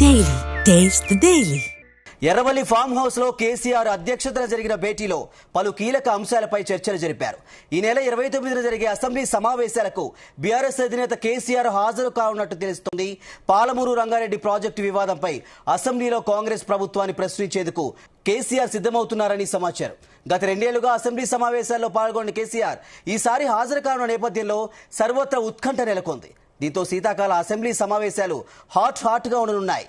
Daily. Taste the Daily. Erravalli farm house లో కేసీఆర్ అధ్యక్షతన జరిగిన భేటీలో పలు కీలక అంశాలపై చర్చలు జరిపారు. ఈ నెల 29న జరిగే అసెంబ్లీ సమావేశాలకు బీఆర్ఎస్ అధినేత కేసీఆర్ హాజరు కానున్నట్టు తెలుస్తోంది. పాలమూరు రంగారెడ్డి ప్రాజెక్టు వివాదంపై అసెంబ్లీలో కాంగ్రెస్ ప్రభుత్వాన్ని ప్రశ్నించేందుకు కేసీఆర్ సిద్ధమవుతున్నారని సమాచారం. గత 2 ఏళ్లుగా అసెంబ్లీ సమావేశాల్లో పాల్గొన్న కేసీఆర్ ఈసారి హాజరు కానున్న నేపథ్యంలో సర్వత్రా ఉత్కంఠ నెలకొంది. దీంతో శీతాకాల అసెంబ్లీ సమావేశాలు హాట్ గా ఉండనున్నాయి.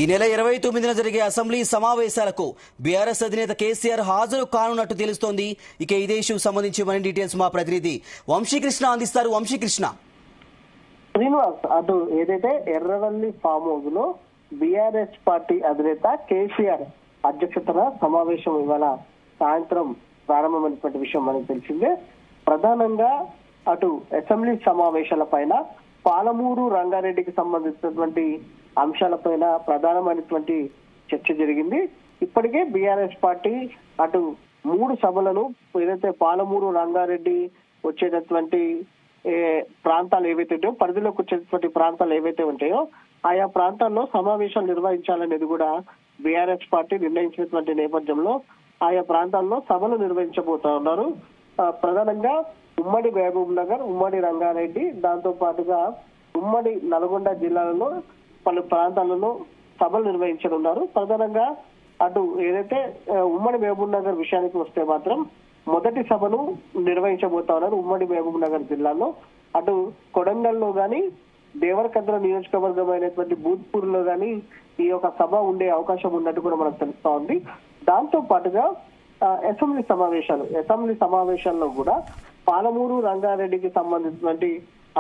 ఈ నెల 29న జరిగే అసెంబ్లీ సమావేశాలకు బీఆర్ఎస్ అధినేత కేసీఆర్ హాజరు కానున్నట్టు తెలుస్తోంది. ఇక ఇదే ఇష్యూకు సంబంధించి మరిన్ని డీటెయిల్స్ మా ప్రతినిధి వంశీకృష్ణ అందిస్తారు. వంశీకృష్ణ, శ్రీనివాస్, అటు ఏదైతే ఎర్రవల్లి ఫామ్ హౌస్ లో బీఆర్ఎస్ పార్టీ అధినేత కేసీఆర్ అధ్యక్షతన సమావేశం ఇవాళ సాయంత్రం ప్రారంభమైనటువంటి విషయం మనకు తెలిసిందే. ప్రధానంగా అటు అసెంబ్లీ సమావేశాల పైన పాలమూరు రంగారెడ్డికి సంబంధించినటువంటి అంశాలపైన ప్రధానమైనటువంటి చర్చ జరిగింది. ఇప్పటికే బీఆర్ఎస్ పార్టీ అటు 3 సభలను ఏదైతే పాలమూరు రంగారెడ్డి వచ్చేటటువంటి ప్రాంతాలు ఏవైతే ఉంటాయో, పరిధిలోకి వచ్చేటటువంటి ప్రాంతాలు ఏవైతే ఉంటాయో ఆయా ప్రాంతాల్లో సమావేశాలు నిర్వహించాలనేది కూడా బీఆర్ఎస్ పార్టీ నిర్ణయించినటువంటి నేపథ్యంలో ఆయా ప్రాంతాల్లో సభలు నిర్వహించబోతా ఉన్నారు. ప్రధానంగా ఉమ్మడి మహబూబ్ నగర్, ఉమ్మడి రంగారెడ్డి, దాంతో పాటుగా ఉమ్మడి నల్గొండ జిల్లాలలో పలు ప్రాంతాలలో సభలు నిర్వహించనున్నారు. ప్రధానంగా అటు ఏదైతే ఉమ్మడి మహబూబ్ నగర్ విషయానికి వస్తే మాత్రం మొదటి సభను నిర్వహించబోతా ఉన్నారు ఉమ్మడి మహబూబ్ నగర్ జిల్లాలో. అటు కొడంగల్లో గాని, దేవరకద్ర నియోజకవర్గం అయినటువంటి భూత్పూర్ లో గాని ఈ యొక్క సభ ఉండే అవకాశం ఉన్నట్టు కూడా మనకు తెలుస్తా ఉంది. దాంతో పాటుగా అసెంబ్లీ సమావేశాల్లో కూడా పాలమూరు రంగారెడ్డికి సంబంధించినటువంటి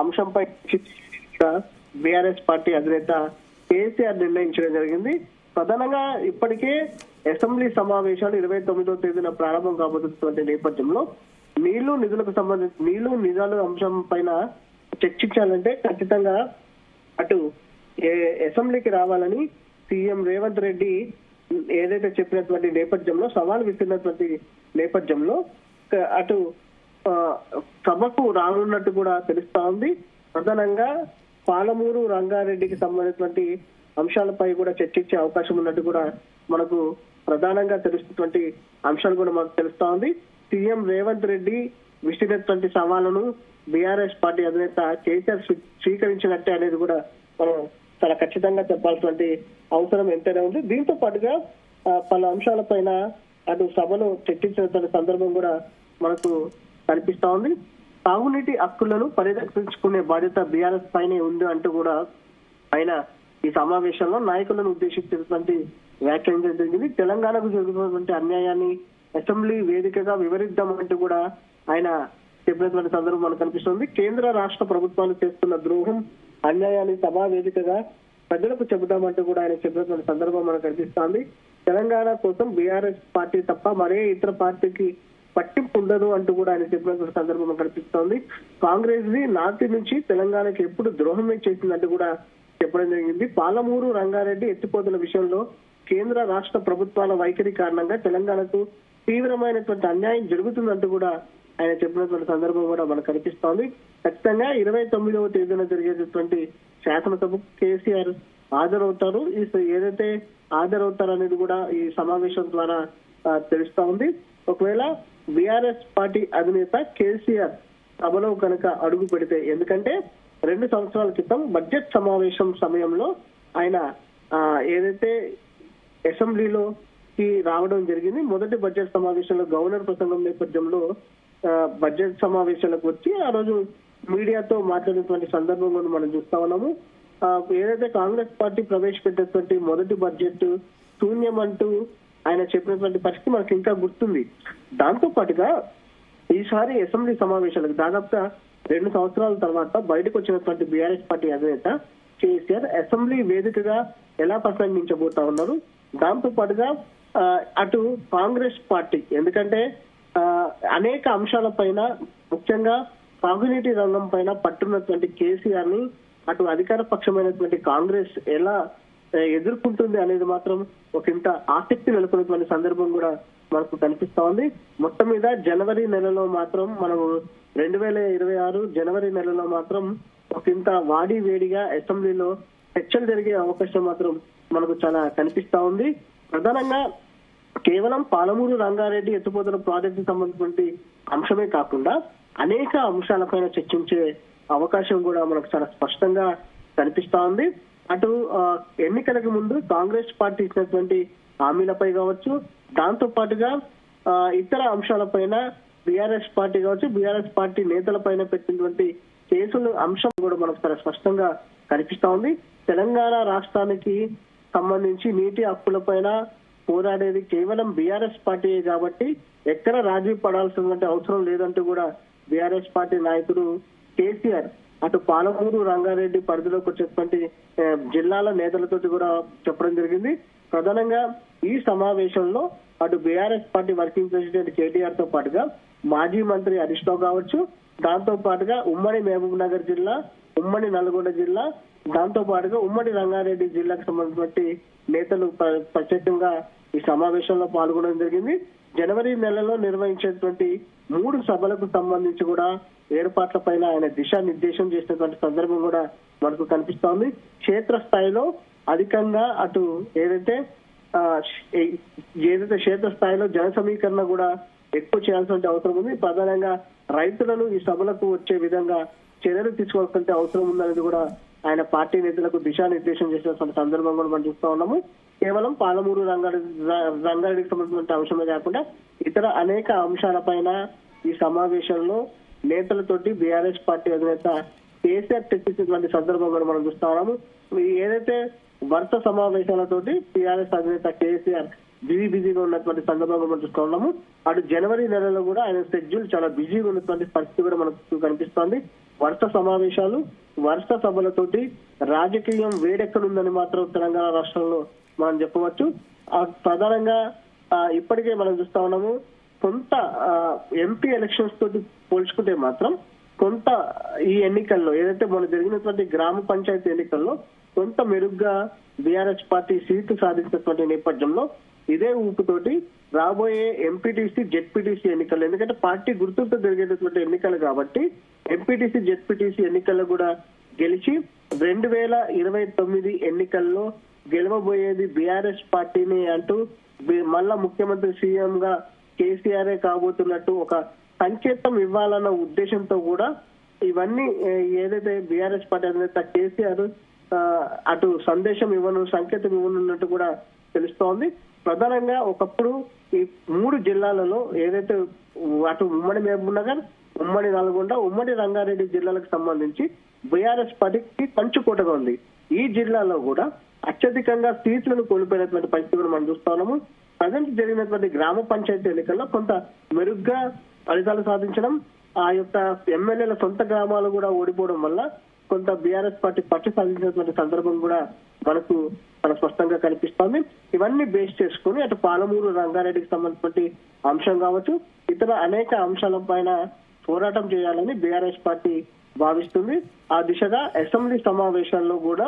అంశంపై బీఆర్ఎస్ పార్టీ అధినేత కేసీఆర్ నిర్ణయించడం జరిగింది. ప్రధానంగా ఇప్పటికే అసెంబ్లీ సమావేశాలు 29వ తేదీన ప్రారంభం కాబోతున్నటువంటి నేపథ్యంలో నీళ్లు నిజాలు అంశం పైన చర్చించాలంటే ఖచ్చితంగా అటు అసెంబ్లీకి రావాలని సీఎం రేవంత్ రెడ్డి ఏదైతే చెప్పినటువంటి నేపథ్యంలో, సవాల్ విసిరినటువంటి నేపథ్యంలో అటు సభకు రానున్నట్టు కూడా తెలుస్తా ఉంది. ప్రధానంగా పాలమూరు రంగారెడ్డికి సంబంధించినటువంటి అంశాలపై కూడా చర్చించే అవకాశం ఉన్నట్టు కూడా మనకు ప్రధానంగా తెలుస్తున్నటువంటి అంశాలు కూడా మనకు తెలుస్తా ఉంది. సీఎం రేవంత్ రెడ్డి విసిరినటువంటి సవాళ్లను బీఆర్ఎస్ పార్టీ అధినేత కేసీఆర్ స్వీకరించినట్టే అనేది కూడా మనం చాలా ఖచ్చితంగా చెప్పాల్సినటువంటి అవసరం ఎంతైనా ఉంది. దీంతో పాటుగా పలు అంశాలపైన అటు సభలో చర్చించినటువంటి సందర్భం కూడా మనకు కనిపిస్తా ఉంది. తాగునీటి హక్కులను పరిరక్షించుకునే బాధ్యత బీఆర్ఎస్ పైనే ఉంది అంటూ కూడా ఆయన ఈ సమావేశంలో నాయకులను ఉద్దేశించినటువంటి వ్యాఖ్యానించడం జరిగింది. తెలంగాణకు జరుగుతున్నటువంటి అన్యాయాన్ని అసెంబ్లీ వేదికగా వివరిద్దామంటూ కూడా ఆయన చెప్పినటువంటి సందర్భం మనకు కనిపిస్తుంది. కేంద్ర రాష్ట్ర ప్రభుత్వాలు చేస్తున్న ద్రోహం, అన్యాయాన్ని సభా వేదికగా ప్రజలకు చెబుతామంటూ కూడా ఆయన చెప్పినటువంటి సందర్భం మనకు కనిపిస్తోంది. తెలంగాణ కోసం బీఆర్ఎస్ పార్టీ తప్ప మరే ఇతర పార్టీకి పట్టింపు ఉండదు అంటూ కూడా ఆయన చెప్పినటువంటి సందర్భం కనిపిస్తోంది. కాంగ్రెస్ ది నార్త్ నుంచి తెలంగాణకి ఎప్పుడు ద్రోహమే చేసిందంటూ కూడా చెప్పడం జరిగింది. పాలమూరు రంగారెడ్డి ఎత్తిపోతల విషయంలో కేంద్ర రాష్ట్ర ప్రభుత్వాల వైఖరి కారణంగా తెలంగాణకు తీవ్రమైనటువంటి అన్యాయం జరుగుతుందంటూ కూడా ఆయన చెప్పినటువంటి సందర్భం కూడా మనకు కనిపిస్తోంది. ఖచ్చితంగా 29వ తేదీన జరిగేటటువంటి శాసనసభకు కేసీఆర్ హాజరవుతారు. ఏదైతే హాజరవుతారు అనేది కూడా ఈ సమావేశం ద్వారా తెలుస్తా ఉంది. ఒకవేళ బీఆర్ఎస్ పార్టీ అధినేత కేసీఆర్ సభలో కనుక అడుగు పెడితే, ఎందుకంటే 2 సంవత్సరాల క్రితం బడ్జెట్ సమావేశం సమయంలో ఆయన ఏదైతే అసెంబ్లీలోకి రావడం జరిగింది. మొదటి బడ్జెట్ సమావేశంలో గవర్నర్ ప్రసంగం నేపథ్యంలో బడ్జెట్ సమావేశాలకు వచ్చి ఆ రోజు మీడియాతో మాట్లాడినటువంటి సందర్భంలో మనం చూస్తా ఉన్నాము. ఏదైతే కాంగ్రెస్ పార్టీ ప్రవేశపెట్టినటువంటి మొదటి బడ్జెట్ శూన్యమంటూ ఆయన చెప్పినటువంటి పరిస్థితి మనకి ఇంకా గుర్తుంది. దాంతో పాటుగా ఈసారి అసెంబ్లీ సమావేశాలకు దాదాపుగా 2 సంవత్సరాల తర్వాత బయటకు వచ్చినటువంటి బీఆర్ఎస్ పార్టీ అధినేత కేసీఆర్ అసెంబ్లీ వేదికగా ఎలా ప్రసంగించబోతా ఉన్నారు. దాంతో పాటుగా అటు కాంగ్రెస్ పార్టీ, ఎందుకంటే అనేక అంశాల పైన ముఖ్యంగా సాగునీటి రంగం పైన పట్టున్నటువంటి కేసీఆర్ ని అటు అధికార పక్షమైనటువంటి కాంగ్రెస్ ఎలా ఎదుర్కొంటుంది అనేది మాత్రం ఒకంత ఆసక్తి నెలకొన్నటువంటి సందర్భం కూడా మనకు కనిపిస్తా ఉంది. మొత్తం మీద జనవరి నెలలో మాత్రం మనం 2026 జనవరి నెలలో మాత్రం ఒకంత వాడి వేడిగా అసెంబ్లీలో చర్చలు జరిగే అవకాశం మాత్రం మనకు చాలా కనిపిస్తా ఉంది. ప్రధానంగా కేవలం పాలమూరు రంగారెడ్డి ఎత్తిపోతల ప్రాజెక్టు సంబంధించిన అంశమే కాకుండా అనేక అంశాలపైన చర్చించే అవకాశం కూడా మనకు చాలా స్పష్టంగా కనిపిస్తా ఉంది. అటు ఎన్నికలకు ముందు కాంగ్రెస్ పార్టీ ఇచ్చినటువంటి హామీలపై కావచ్చు, దాంతో పాటుగా ఇతర అంశాలపైన బీఆర్ఎస్ పార్టీ కావచ్చు, బీఆర్ఎస్ పార్టీ నేతల పైన పెట్టినటువంటి కేసుల అంశం కూడా మనకు చాలా స్పష్టంగా కనిపిస్తా ఉంది. తెలంగాణ రాష్ట్రానికి సంబంధించి నీటి హక్కులపైన పోరాడేది కేవలం బీఆర్ఎస్ పార్టీయే కాబట్టి ఎక్కడ రాజీ పడాల్సినటువంటి అవసరం లేదంటూ కూడా బీఆర్ఎస్ పార్టీ నాయకుడు కేసీఆర్ అటు పాలమూరు రంగారెడ్డి పరిధిలోకి వచ్చేటువంటి జిల్లాల నేతలతో కూడా చెప్పడం జరిగింది. ప్రధానంగా ఈ సమావేశంలో అటు BRS party working president KTR తో పాటుగా మాజీ మంత్రి హరీష్ రావు కావచ్చు, దాంతో పాటుగా ఉమ్మడి మహబూబ్ నగర్ జిల్లా, ఉమ్మడి నల్గొండ జిల్లా, దాంతో పాటుగా ఉమ్మడి రంగారెడ్డి జిల్లాకు సంబంధించిన నేతలు ప్రత్యేకంగా ఈ సమావేశంలో పాల్గొనడం జరిగింది. జనవరి నెలలో నిర్వహించేటువంటి 3 సభలకు సంబంధించి కూడా ఏర్పాట్ల పైన ఆయన దిశానిర్దేశం చేసినటువంటి సందర్భం కూడా మనకు కనిపిస్తోంది. క్షేత్రస్థాయిలో అధికంగా అటు ఏదైతే క్షేత్రస్థాయిలో జన సమీకరణ కూడా ఎక్కువ చేయాల్సిన అవసరం ఉంది. ప్రధానంగా రైతులను ఈ సభలకు వచ్చే విధంగా చర్యలు తీసుకోవాల్సిన అవసరం ఉందనేది కూడా ఆయన పార్టీ నేతలకు దిశానిర్దేశం చేసినటువంటి సందర్భం కూడా మనం చూస్తా ఉన్నాము. కేవలం పాలమూరు రంగారెడ్డికి సంబంధించిన అంశమే కాకుండా ఇతర అనేక అంశాలపైన ఈ సమావేశంలో నేతలతోటి బీఆర్ఎస్ పార్టీ అధినేత కేసీఆర్ చర్చించినటువంటి సందర్భం కూడా మనం చూస్తా ఉన్నాము. ఏదైతే వరుస సమావేశాలతోటి టీఆర్ఎస్ అధినేత కేసీఆర్ బిజీగా ఉన్నటువంటి సందర్భంగా మనం చూస్తా ఉన్నాము. అటు జనవరి నెలలో కూడా ఆయన షెడ్యూల్ చాలా బిజీగా ఉన్నటువంటి పరిస్థితి కూడా మనకు కనిపిస్తోంది. వరుస సమావేశాలు, వరుస సభలతోటి రాజకీయం వేడెక్కడుందని మాత్రం తెలంగాణ రాష్ట్రంలో మనం చెప్పవచ్చు. ప్రధానంగా ఇప్పటికే మనం చూస్తా ఉన్నాము, కొంత ఎంపీ ఎలక్షన్స్ తోటి పోల్చుకుంటే మాత్రం కొంత ఈ ఎన్నికల్లో ఏదైతే మొన్న జరిగినటువంటి గ్రామ పంచాయతీ ఎన్నికల్లో కొంత మెరుగ్గా బీఆర్ఎస్ పార్టీ సీట్లు సాధించినటువంటి నేపథ్యంలో ఇదే ఊపుతోటి రాబోయే ఎంపీటీసీ జెడ్పీటీసీ ఎన్నికలు, ఎందుకంటే పార్టీ గుర్తులతో జరిగేటటువంటి ఎన్నికలు కాబట్టి ఎంపీటీసీ జెడ్పీటీసీ ఎన్నికల్లో కూడా గెలిచి 2029 ఎన్నికల్లో గెలవబోయేది బీఆర్ఎస్ పార్టీని అంటూ మళ్ళా ముఖ్యమంత్రి సీఎం గా కేసీఆర్ కాబోతున్నట్టు ఒక సంకేతం ఇవ్వాలన్న ఉద్దేశంతో కూడా ఇవన్నీ ఏదైతే బీఆర్ఎస్ పార్టీ అధినేత కేసీఆర్ అటు సందేశం సంకేతం ఇవ్వనున్నట్టు కూడా తెలుస్తోంది. ప్రధానంగా ఒకప్పుడు ఈ 3 జిల్లాలలో ఏదైతే అటు ఉమ్మడి మహబూబ్ నగర్, ఉమ్మడి నల్గొండ, ఉమ్మడి రంగారెడ్డి జిల్లాలకు సంబంధించి బీఆర్ఎస్ పార్టీకి కంచుకోటగా ఉంది. ఈ జిల్లాలో కూడా అత్యధికంగా సీట్లను కోల్పోయినటువంటి పరిస్థితి కూడా మనం చూస్తున్నాము. ప్రజెంట్ జరిగినటువంటి గ్రామ పంచాయతీ ఎన్నికల్లో కొంత మెరుగ్గా ఫలితాలు సాధించడం, ఆ యొక్క ఎమ్మెల్యేల సొంత గ్రామాలు కూడా ఓడిపోవడం వల్ల కొంత బీఆర్ఎస్ పార్టీ పట్టు సాధించినటువంటి సందర్భం కూడా మనకు చాలా స్పష్టంగా కనిపిస్తోంది. ఇవన్నీ బేస్ చేసుకుని అటు పాలమూరు రంగారెడ్డికి సంబంధించిన అంశం కావచ్చు, ఇతర అనేక అంశాల పైన పోరాటం చేయాలని బీఆర్ఎస్ పార్టీ భావిస్తుంది. ఆ దిశగా అసెంబ్లీ సమావేశాల్లో కూడా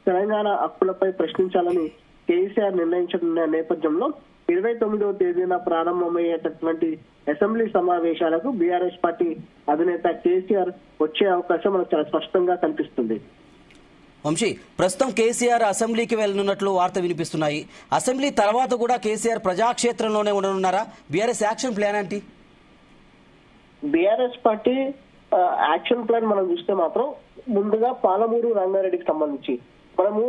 తెలంగాణ హక్కులపై ప్రశ్నించాలని కేసీఆర్ నిర్ణయించిన నేపథ్యంలో 29వ తేదీన ప్రారంభమయ్యేటటువంటి అసెంబ్లీ సమావేశాలకు బీఆర్ఎస్ పార్టీ అధినేత కేసీఆర్ వచ్చే అవకాశం మనకు చాలా స్పష్టంగా కనిపిస్తుంది. వంశీ, ప్రస్తుతం కేసీఆర్ అసెంబ్లీకి వెళ్లనున్నట్లు వార్త వినిపిస్తున్నాయి. అసెంబ్లీ తర్వాత కూడా కేసీఆర్ ప్రజాక్షేత్రంలోనే ఉండనున్నారా? బీఆర్ఎస్ యాక్షన్ ప్లాన్ ఏంటి? బీఆర్ఎస్ పార్టీ యాక్షన్ ప్లాన్ మనం చూస్తే మాత్రం ముందుగా పాలమూరు రంగారెడ్డికి సంబంధించి మనము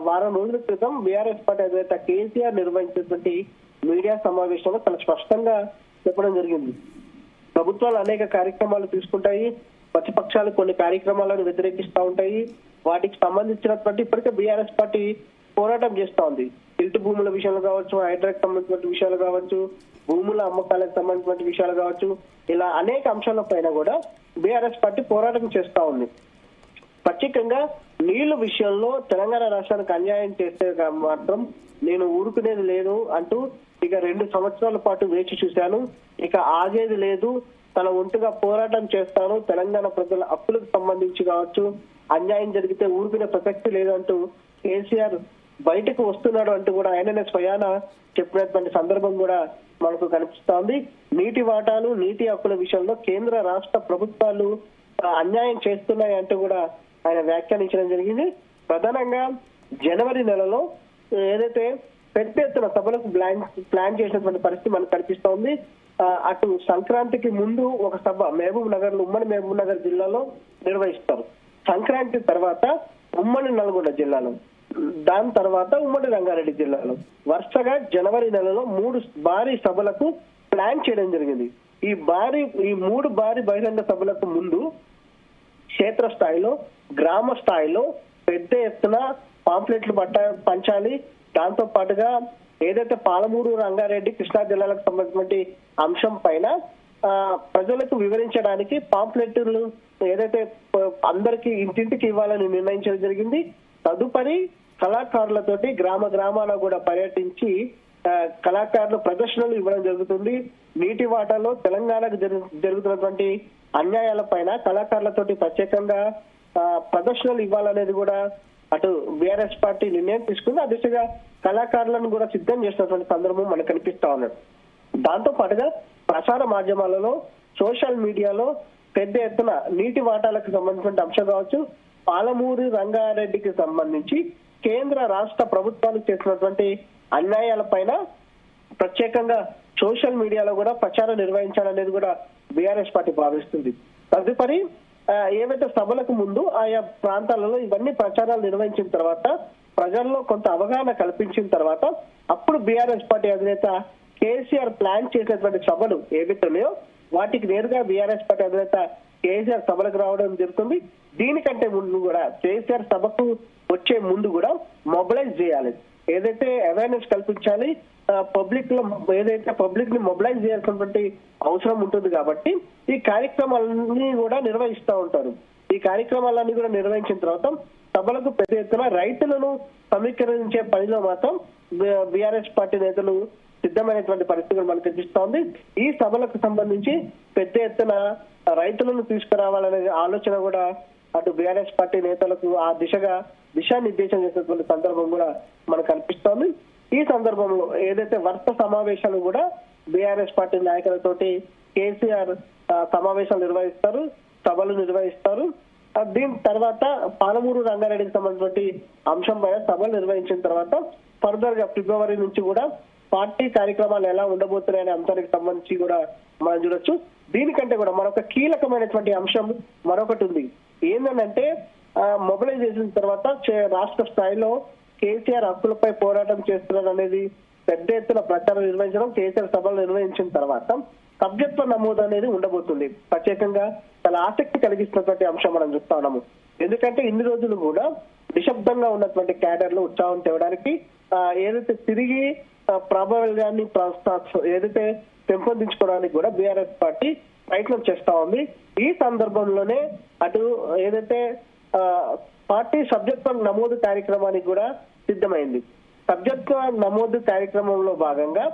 వారం రోజుల క్రితం బీఆర్ఎస్ పార్టీ అధినేత కేసీఆర్ నిర్వహించినటువంటి మీడియా సమావేశంలో చాలా స్పష్టంగా చెప్పడం జరిగింది. ప్రభుత్వాలు అనేక కార్యక్రమాలు తీసుకుంటాయి, ప్రతిపక్షాలు కొన్ని కార్యక్రమాలను వ్యతిరేకిస్తూ ఉంటాయి. వాటికి సంబంధించినటువంటి ఇప్పటికే బీఆర్ఎస్ పార్టీ పోరాటం చేస్తా ఉంది. ఇల్టు భూముల విషయాలు కావచ్చు, హైడ్రాక్ సంబంధించిన విషయాలు కావచ్చు, భూముల అమ్మకాలకు సంబంధించిన విషయాలు కావచ్చు, ఇలా అనేక అంశాల పైన కూడా బీఆర్ఎస్ పార్టీ పోరాటం చేస్తా ఉంది. ప్రత్యేకంగా నీళ్ల విషయంలో తెలంగాణ రాష్ట్రానికి అన్యాయం చేస్తే మాత్రం నేను ఊరుకునేది లేదు అంటూ ఇక 2 సంవత్సరాల పాటు వేచి చూశాను, ఇక ఆగేది లేదు, తన ఒంటుగా పోరాటం చేస్తాను, తెలంగాణ ప్రజల హక్కులకు సంబంధించి కావచ్చు, అన్యాయం జరిగితే ఊరుకునే ప్రసక్తి లేదంటూ కేసీఆర్ బయటకు వస్తున్నాడు అంటూ కూడా ఆయననే స్వయాన చెప్పినటువంటి సందర్భం కూడా మనకు కనిపిస్తోంది. నీటి వాటాలు, నీటి హక్కుల విషయంలో కేంద్ర రాష్ట్ర ప్రభుత్వాలు అన్యాయం చేస్తున్నాయి అంటూ కూడా ఆయన వ్యాఖ్యానించడం జరిగింది. ప్రధానంగా జనవరి నెలలో ఏదైతే పెద్ద ఎత్తున సభలకు ప్లాన్ చేసినటువంటి పరిస్థితి మనకు కనిపిస్తోంది. అటు సంక్రాంతికి ముందు ఒక సభ మహబూబ్ నగర్ లో, ఉమ్మడి మహబూబ్ నగర్ జిల్లాలో నిర్వహిస్తారు. సంక్రాంతి తర్వాత ఉమ్మడి నల్గొండ జిల్లాలో, దాని తర్వాత ఉమ్మడి రంగారెడ్డి జిల్లాలో వరుసగా జనవరి నెలలో 3 భారీ సభలకు ప్లాన్ చేయడం జరిగింది. ఈ 3 భారీ బహిరంగ సభలకు ముందు క్షేత్ర స్థాయిలో, గ్రామ స్థాయిలో పెద్ద ఎత్తున పాంప్లెట్లు పంచాలి. దాంతో పాటుగా ఏదైతే పాలమూరు, రంగారెడ్డి, కృష్ణా జిల్లాలకు సంబంధించిన అంశం పైన ప్రజలకు వివరించడానికి పాంప్లెట్లు ఏదైతే అందరికి ఇంటింటికి ఇవ్వాలని నిర్ణయించడం జరిగింది. తదుపరి కళాకారులతోటి గ్రామాల కూడా పర్యటించి కళాకారులు ప్రదర్శనలు ఇవ్వడం జరుగుతుంది. నీటి వాటాలో తెలంగాణకు జరుగుతున్నటువంటి అన్యాయాల పైన కళాకారులతోటి ప్రత్యేకంగా ప్రదర్శనలు ఇవ్వాలనేది కూడా అటు బీఆర్ఎస్ పార్టీ నిర్ణయం తీసుకుంది. ఆ దిశగా కళాకారులను కూడా సిద్ధం చేసినటువంటి సందర్భం మనకు కనిపిస్తా ఉన్నది. దాంతో పాటుగా ప్రసార మాధ్యమాలలో, సోషల్ మీడియాలో పెద్ద ఎత్తున నీటి వాటాలకు సంబంధించిన అంశం కావచ్చు, పాలమూరు, రంగారెడ్డికి సంబంధించి కేంద్ర రాష్ట్ర ప్రభుత్వాలు చేసినటువంటి అన్యాయాల పైన ప్రత్యేకంగా సోషల్ మీడియాలో కూడా ప్రచారం నిర్వహించాలనేది కూడా బీఆర్ఎస్ పార్టీ భావిస్తుంది. తదుపరి ఏవైతే సభలకు ముందు ఆయా ప్రాంతాలలో ఇవన్నీ ప్రచారాలు నిర్వహించిన తర్వాత, ప్రజల్లో కొంత అవగాహన కల్పించిన తర్వాత అప్పుడు బీఆర్ఎస్ పార్టీ అధినేత కేసీఆర్ ప్లాన్ చేసినటువంటి సభలు ఏవైతే ఉన్నాయో వాటికి నేరుగా బీఆర్ఎస్ పార్టీ అధినేత కేసీఆర్ సభలకు రావడం జరుగుతుంది. దీనికంటే ముందు కూడా కేసీఆర్ సభకు వచ్చే ముందు కూడా మొబిలైజ్ చేయాలి, ఏదైతే అవేర్నెస్ కల్పించాలి, పబ్లిక్ లో ఏదైతే పబ్లిక్ ని మొబిలైజ్ చేయాల్సినటువంటి అవసరం ఉంటుంది. కాబట్టి ఈ కార్యక్రమాలన్నీ కూడా నిర్వహిస్తూ ఉంటారు. ఈ కార్యక్రమాలన్నీ కూడా నిర్వహించిన తర్వాత సభలకు పెద్ద ఎత్తున రైతులను సమీకరించే పనిలో మాత్రం బీఆర్ఎస్ పార్టీ నేతలు సిద్ధమైనటువంటి పరిస్థితులు మనకు కనిపిస్తోంది. ఈ సభలకు సంబంధించి పెద్ద ఎత్తున రైతులను తీసుకురావాలనే ఆలోచన కూడా అటు బీఆర్ఎస్ పార్టీ నేతలకు ఆ దిశానిర్దేశం చేసినటువంటి సందర్భం కూడా మనకు కనిపిస్తోంది. ఈ సందర్భంలో ఏదైతే వరుస సమావేశాలు కూడా బీఆర్ఎస్ పార్టీ నాయకులతోటి కేసీఆర్ సమావేశాలు నిర్వహిస్తారు, సభలు నిర్వహిస్తారు. దీని తర్వాత పాలమూరు, రంగారెడ్డికి సంబంధించిన అంశం పైన సభలు నిర్వహించిన తర్వాత ఫర్దర్ గా ఫిబ్రవరి నుంచి కూడా పార్టీ కార్యక్రమాలు ఎలా ఉండబోతున్నాయనే అంశానికి సంబంధించి కూడా మనం చూడొచ్చు. దీనికంటే కూడా మరొక కీలకమైనటువంటి అంశం మరొకటి ఉంది. ఏంటంటే మొబిలైజ్ చేసిన తర్వాత రాష్ట్ర స్థాయిలో కేసీఆర్ హక్కులపై పోరాటం చేస్తున్నారు అనేది పెద్ద ఎత్తున ప్రచారం నిర్వహించడం, కేసీఆర్ సభలు నిర్వహించిన తర్వాత సభ్యత్వ నమోదు అనేది ఉండబోతుంది. ప్రత్యేకంగా చాలా ఆసక్తి కలిగిస్తున్నటువంటి అంశం మనం చూస్తా ఉన్నాము. ఎందుకంటే ఇన్ని రోజులు కూడా నిశ్శబ్దంగా ఉన్నటువంటి క్యాడర్లు ఉత్సాహం తేవడానికి ఏదైతే తిరిగి ప్రాబల్యాన్ని ఏదైతే పెంపొందించుకోవడానికి కూడా బీఆర్ఎస్ పార్టీ ప్రయత్నం చేస్తా ఉంది. ఈ సందర్భంలోనే అటు ఏదైతే పార్టీ సభ్యత్వ నమోదు కార్యక్రమానికి కూడా సిద్ధమైంది. సభ్యత్వ నమోదు కార్యక్రమంలో భాగంగా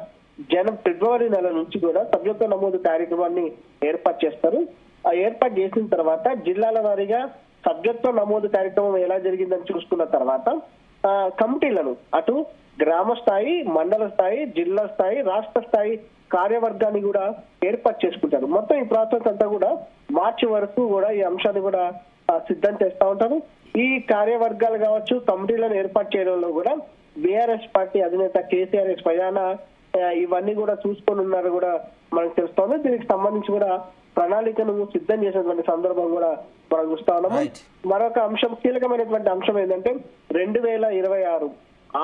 ఫిబ్రవరి నెల నుంచి కూడా సభ్యత్వ నమోదు కార్యక్రమాన్ని ఏర్పాటు చేస్తారు. ఆ ఏర్పాటు చేసిన తర్వాత జిల్లాల వారీగా సభ్యత్వ నమోదు కార్యక్రమం ఎలా జరిగిందని చూసుకున్న తర్వాత కమిటీలను అటు గ్రామ స్థాయి, మండల స్థాయి, జిల్లా స్థాయి, రాష్ట్ర స్థాయి కార్యవర్గాన్ని కూడా ఏర్పాటు చేసుకుంటారు. మొత్తం ఈ ప్రాసెస్ అంతా కూడా మార్చి వరకు కూడా ఈ అంశాన్ని కూడా సిద్ధం చేస్తా ఉంటారు. ఈ కార్యవర్గాలు కావచ్చు, కమిటీలను ఏర్పాటు చేయడంలో కూడా బీఆర్ఎస్ పార్టీ అధినేత కేసీఆర్ స్వయాన ఇవన్నీ కూడా చూసుకొని ఉన్నారు కూడా మనకు తెలుస్తోంది. దీనికి సంబంధించి కూడా ప్రణాళికను సిద్ధం చేసినటువంటి సందర్భం కూడా మనం చూస్తా ఉన్నాము. మరొక అంశం, కీలకమైనటువంటి అంశం ఏంటంటే 2026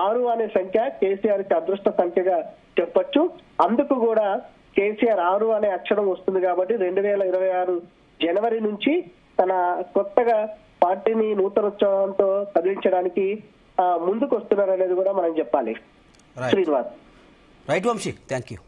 6 అనే సంఖ్య కేసీఆర్ కి అదృష్ట సంఖ్యగా చెప్పొచ్చు. అందుకు కూడా కేసీఆర్ 6 అనే అక్షరం వస్తుంది కాబట్టి 2026 జనవరి నుంచి తన కొత్తగా పార్టీని నూతనోత్సవంతో కదిలించడానికి ముందుకు వస్తున్నారు అనేది కూడా మనం చెప్పాలి. Right. Srinivas. Right Vamshi, thank you.